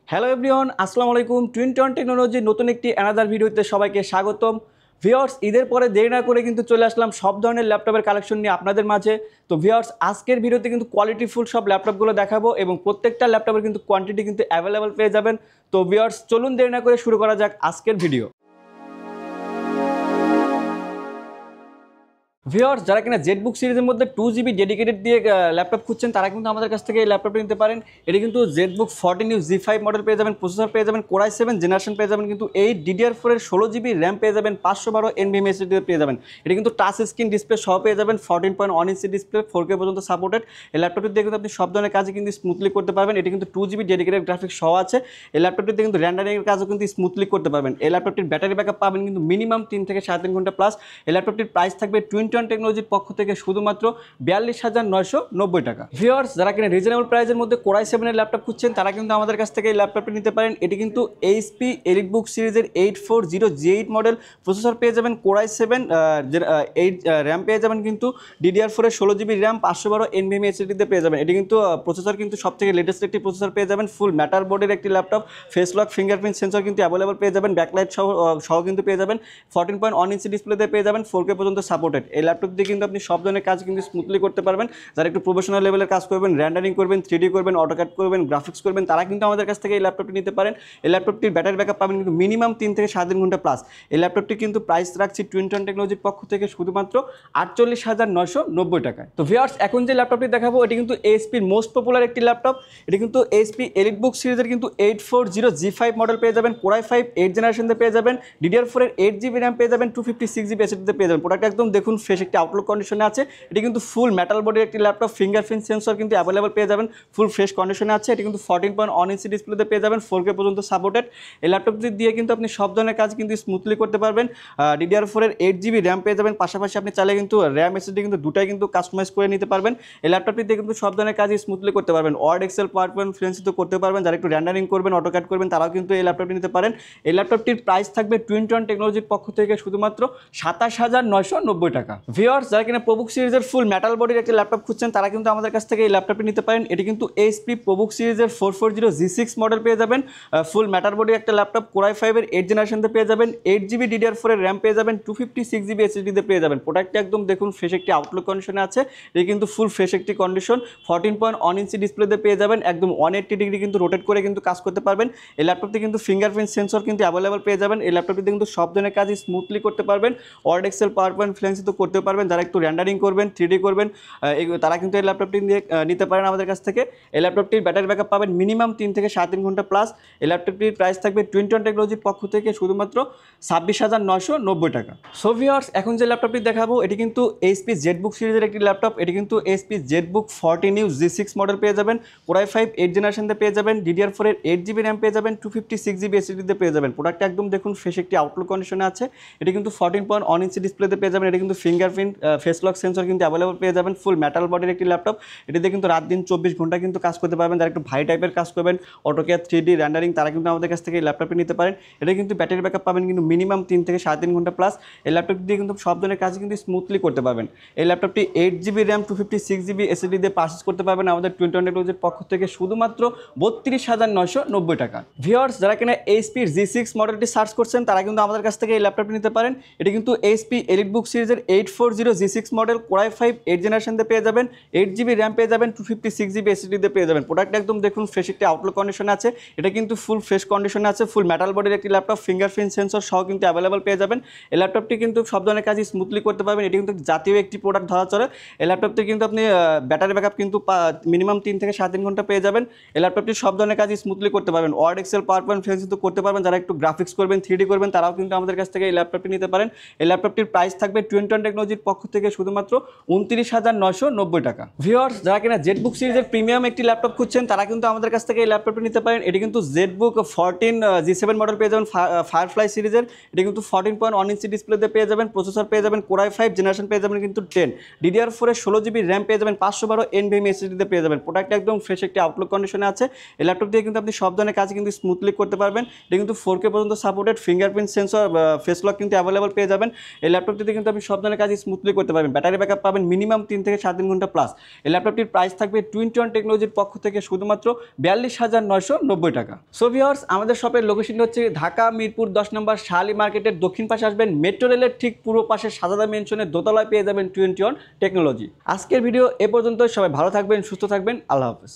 Hello everyone, আসসালামু আলাইকুম। Twin town টেকনোলজির নতুন একটি অ্যানাদার ভিডিওতে সবাইকে স্বাগতম। ভিউয়ার্স, ঈদের পরে দেরি না করে কিন্তু চলে আসলাম সব ধরনের ল্যাপটপের কালেকশন নিয়ে আপনাদের মাঝে। তো ভিউয়ার্স, আজকের ভিডিওতে কিন্তু কোয়ালিটিফুল সব ল্যাপটপগুলো দেখাবো এবং প্রত্যেকটা ল্যাপটপের কিন্তু কোয়ান্টিটি কিন্তু অ্যাভেলেবেল পেয়ে যাবেন। তো ভিউয়ার্স, চলুন দেরি না করে শুরু করা যাক আজকের ভিডিও। ভিউয়ার্স, যারা কিনা জেটবুক সিরিজের মধ্যে 2GB ডেডিকেটেড দিয়ে ল্যাপটপ খুঁজছেন তারা কিন্তু আমাদের কাছ থেকে এই ল্যাপটপটা নিতে পারেন। এটি কিন্তু জেটবুক 14U Z5 মডেল পেয়ে যাবেন, প্রসেসর পেয়ে যাবেন Core i7 জেনারেশন পেয়ে যাবেন, কিন্তু এই DDR4 এর 16GB র্যাম পেয়ে যাবেন, 512 NVMe SSD পেয়ে যাবেন। এটি কিন্তু টাচ স্ক্রিন ডিসপ্লে সহ পেয়ে যাবেন, 14.1 ইঞ্চি ডিসপ্লে, 4K পর্যন্ত সাপোর্টেড। এই ল্যাপটপটি দিয়ে কিন্তু আপনি সব ধরনের কাজে কিন্তু স্মুথলি করতে পারবেন। এটি কিন্তু 2GB ডেডিকেটেড গ্রাফিক্স সহ আছে। এই ল্যাপটপটিতে কিন্তু র্যান্ডারিংয়ের কাজও কিন্তু স্মুথলি করতে পারবেন। এই ল্যাপটপটির ব্যাটারি ব্যাকআপ পাবেন কিন্তু মিনিমাম 3 থেকে 3.5 ঘন্টা প্লাস। এই ল্যাপটপটির প্রাইস থাকবে টুইন টাউন টেকনোলজির পক্ষ থেকে শুধুমাত্র 42,990 টাকা। ভিউয়ার্স, যারা কিনা রিজনেবল প্রাইসের মধ্যে Core i7 এর ল্যাপটপ খুঁজছেন তারা কিন্তু আমাদের কাছ থেকে এই ল্যাপটপটি নিতে পারেন। এটি কিন্তু HP এলিটবুক সিরিজের 840G8 মডেল, প্রসেসর পেয়ে যাবেন Core i7, 8 র্যাম পেয়ে যাবেন কিন্তু DDR4 এর 16GB র্যাম, 512 NVMe SSD তে পেয়ে যাবেন। এটি কিন্তু প্রসেসর কিন্তু সবথেকে লেটেস্ট একটি প্রসেসর পেয়ে যাবেন, ফুল ম্যাটার বোর্ডের একটি laptop, face lock fingerprint sensor কিন্তু অ্যাভেলেবল পেয়ে যাবেন, ব্যাকলাইট সহ কিন্তু পেয়ে যাবেন, 14.1 ইঞ্চি ডিসপ্লেতে পেয়ে যাবেন, 4K পর্যন্ত সাপোর্টেড। এই ল্যাপটপ দিয়ে কিন্তু আপনি সব ধরনের কাজ কিন্তু স্মুথলি করতে পারবেন। যারা একটু প্রফেশনাল লেভেলের কাজ করবেন, র্যান্ডারিং করবেন, 3D করবেন, অটোক্যাড করবেন, গ্রাফিক্স করবেন, তারা কিন্তু আমাদের কাছ থেকে এই ল্যাপটপটি নিতে পারেন। এই ল্যাপটপটির ব্যাটারি ব্যাকআপ পাবেন কিন্তু মিনিমাম 3 থেকে 7 ঘন্টা প্লাস। এই ল্যাপটপটি কিন্তু প্রাইস রাখছি টুইন টাউন টেকনোলজির পক্ষ থেকে শুধুমাত্র 48,990 টাকায়। তো ভিউয়ার্স, এখন যে ল্যাপটপটি দেখাবো এটি কিন্তু এইচপির মোস্ট পপুলার একটি ল্যাপটপ। এটি কিন্তু এইচপি এলিটবুক সিরিজের কিন্তু 840G5 মডেল পেয়ে যাবেন, Core i5 8 জেনারেশনতে পেয়ে যাবেন, DDR4 এর 8GB র্যাম পেয়ে যাবেন, 256GB SSD পেয়ে যাবেন। প্রোডাক্ট একদম দেখুন ফ্রেশ একটি আউটলুক কন্ডিশনে আছে। এটি কিন্তু ফুল মেটাল বডির একটি ল্যাপটপ, ফিঙ্গারপ্রিন্ট সেন্সর কিন্তু অ্যাভেলেবল পেয়ে যাবেন, ফুল ফ্রেশ কন্ডিশনে আছে। এটি কিন্তু 14.1 ইঞ্চি ডিসপ্লেতে পেয়ে যাবেন, 4K পর্যন্ত সাপোর্টেড। এই ল্যাপটপটি দিয়ে কিন্তু আপনি সব ধরনের কাজ কিন্তু স্মুথলি করতে পারবেন। DDR4 এর 8GB র্যাম পেয়ে যাবেন, পাশাপাশি আপনি চাইলে কিন্তু র্যাম SSD কিন্তু দুটাই কিন্তু কাস্টমাইজ করে নিতে পারবেন। এই ল্যাপটপটি দিয়ে কিন্তু সব ধরনের কাজ স্মুথলি করতে পারবেন, Word Excel PowerPoint freelancing করতে পারবেন। যারা একটু র্যান্ডারিং করবেন, অটোক্যাড করবেন, তারাও কিন্তু এই ল্যাপটপটি নিতে পারেন। এই ল্যাপটপটির প্রাইস থাকবে টুইন টাউন টেকনোলজির পক্ষ থেকে শুধুমাত্র 27,990 টাকা। ভিউয়ার্স, যারা কিনা প্রবুক সিরিজের ফুল মেটাল বডির একটি ল্যাপটপ খুঁজছেন তারা কিন্তু আমাদের কাছ থেকে এই ল্যাপটপটি নিতে পারেন। এটি কিন্তু এইচপি প্রবুক সিরিজের 440G6 মডেল পেয়ে যাবেন, ফুল ম্যাটার বডি একটা ল্যাপটপ, Core i5 এর 8 জেনারেশনতে পেয়ে যাবেন, 8GB DDR4 এর র্যাম পেয়ে যাবেন, 256GB SSD তে পেয়ে যাবেন। প্রোডাক্টটি একদম দেখুন ফ্রেশ একটি আউটলুক কন্ডিশনে আছে। এটি কিন্তু ফুল ফ্রেশ একটি কন্ডিশন, 14.1 ইঞ্চি ডিসপ্লেতে পেয়ে যাবেন, একদম 180 ডিগ্রি কিন্তু রোটেট করে কিন্তু কাজ করতে পারবেন। এই ল্যাপটপটি কিন্তু ফিঙ্গারপ্রিন্ট সেন্সর কিন্তু অ্যাভেলেবল পেয়ে যাবেন। এই ল্যাপটপটিতে কিন্তু সব ধরনের কাজ স্মুথলি করতে পারবেন, Word Excel PowerPoint freelancing তো করতে পারবেন। যারা একটু র্যান্ডারিং করবেন, 3D করবেন, তারা কিন্তু এই ল্যাপটপটি নিতে পারেন আমাদের কাছ থেকে। এই ল্যাপটপটির ব্যাটারি ব্যাকআপ পাবেন মিনিমাম 3 থেকে 7 ঘন্টা প্লাস। এই ল্যাপটপটির প্রাইস থাকবে টুইন টাউন টেকনোলজির পক্ষ থেকে শুধুমাত্র 26,990 টাকা। সো ভিউয়ার্স, এখন যে ল্যাপটপটি দেখাবো এটি কিন্তু এইচপি জেটবুক সিরিজের একটি ল্যাপটপ। এটি কিন্তু HP Jetbook 14U Z6 model পেয়ে যাবেন, Core i5 8 জেনারেশনতে পেয়ে যাবেন, DDR4 এর 8GB র্যাম পেয়ে যাবেন, 256GB SSD তে পেয়ে যাবেন। প্রোডাক্টটা একদম দেখুন ফ্রেশ একটি আউটলুক কন্ডিশনে আছে। এটি কিন্তু 14.1 ইঞ্চি ডিসপ্লেতে পেয়ে যাবেন। এটি কিন্তু ফিঙ্গারপ্রিন্ট ফেস লক সেন্সর কিন্তু অ্যাভেলেবল পেয়ে যাবেন, ফুল মেটাল বডির একটি ল্যাপটপ। এটিতে কিন্তু রাত দিন 24 ঘন্টা কিন্তু কাজ করতে পারবেন। যারা একটু ভাই টাইপের কাজ করবেন, অটোক্যাড 3D র্যান্ডারিং, তারা কিন্তু আমাদের কাছ থেকে এই ল্যাপটপটি নিতে পারেন। এটা কিন্তু ব্যাটারি ব্যাকআপ পাবেন কিন্তু মিনিমাম 3 থেকে 7 ঘন্টা প্লাস। এই ল্যাপটপ দিয়ে কিন্তু সব ধরনের কাজ কিন্তু স্মুথলি করতে পারবেন। এই ল্যাপটপটি 8GB র্যাম, 256GB SSD দিয়ে পারচেজ করতে পারবেন আমাদের টুইন টাউন টেকনোলজির পক্ষ থেকে শুধুমাত্র 32,990 টাকা। ভিউয়ার্স, যারা কিনা এইচপি G6 মডেলটি সার্চ করছেন তারা কিন্তু আমাদের কাছ থেকে এই ল্যাপটপটি নিতে পারেন। এটি কিন্তু এইচপি এলিটবুক সিরিজের 840G6 মডেল, Core i5 8 জেনারেশনতে পেয়ে যাবেন, 8GB র্যাম পেয়ে যাবেন, 256GB SSD তে পেয়ে যাবেন। প্রোডাক্ট একদম দেখুন ফ্রেশ একটি আউটলুক কন্ডিশনে আছে। এটা কিন্তু ফুল ফ্রেশ কন্ডিশনে আছে, ফুল মেটাল বডির একটি ল্যাপটপ, ফিঙ্গারপ্রিন্ট সেন্সর সহ কিন্তু অ্যাভেলেবল পেয়ে যাবেন। এই ল্যাপটপটি কিন্তু সব ধরনের কাজ স্মুথলি করতে পারবেন। এটি কিন্তু জাতীয় একটি প্রোডাক্ট ধরা চলে। এই ল্যাপটপটি কিন্তু আপনি ব্যাটারি ব্যাকআপ কিন্তু মিনিমাম 3 থেকে 7 ঘন্টা পেয়ে যাবেন। এই ল্যাপটপটি সব ধরনের কাজ স্মুথলি করতে পারবেন, Word Excel PowerPoint freelancing তো করতে পারবেন। যারা একটু গ্রাফিক্স করবেন, 3D করবেন, তারাও কিন্তু আমাদের কাছ থেকে এই ল্যাপটপটি নিতে পারেন। এই ল্যাপটপটির প্রাইস থাকবে টুইন টাউন টেকনোলজির পক্ষ থেকে শুধুমাত্র 29,990 টাকা। ভিউয়ার্স, যারা কিনা জেটবুক সিরিজের প্রিমিয়াম একটি ল্যাপটপ খুঁজছেন তারা কিন্তু আমাদের কাছ থেকে এই ল্যাপটপটি নিতে পারেন। এটি কিন্তু জেটবুক 14G7 মডেল পেয়ে যাবেন, ফায়ারফ্লাই সিরিজের। এটি কিন্তু 14.1 ইঞ্চি ডিসপ্লেতে পেয়ে যাবেন, প্রসেসর পেয়ে যাবেন Core i5 জেনারেশন পেয়ে যাবেন কিন্তু 10, DDR4 এর 16GB র্যাম পেয়ে যাবেন, 512 NVMe SSD তে পেয়ে যাবেন। প্রোডাক্ট একদম ফ্রেশ একটি আউটলুক কন্ডিশনে আছে। এই ল্যাপটপ দিয়ে কিন্তু আপনি সব ধরনের কাজ কিন্তু স্মুথলি করতে পারবেন। এটা কিন্তু 4K পর্যন্ত supported, fingerprint sensor, face lock কিন্তু অ্যাভেলেবল পেয়ে যাবেন। এই ল্যাপটপটিতে কিন্তু আপনি সব ধরনের কাজ কাজ স্মুথলি করতে পারবেন। ব্যাটারি ব্যাকআপ পাবেন মিনিমাম 3 থেকে 7 ঘন্টা প্লাস। এই ল্যাপটপটির প্রাইস থাকবে 21 টেকনোলজির পক্ষ থেকে শুধুমাত্র 42,990 টাকা। সো ভিউয়ার্স, আমাদের শপের লোকেশনটা হচ্ছে ঢাকা মিরপুর 10 নম্বর শাহালি মার্কেটের দক্ষিণ পাশে আসবেন, মেট্রো রেলের ঠিক পূর্ব পাশে সাজাদা মেনশনের দোতলায় পেয়ে যাবেন 21 টেকনোলজি। আজকের ভিডিও এ পর্যন্ত। সবাই ভালো থাকবেন, সুস্থ থাকবেন, আল্লাহ হাফেজ।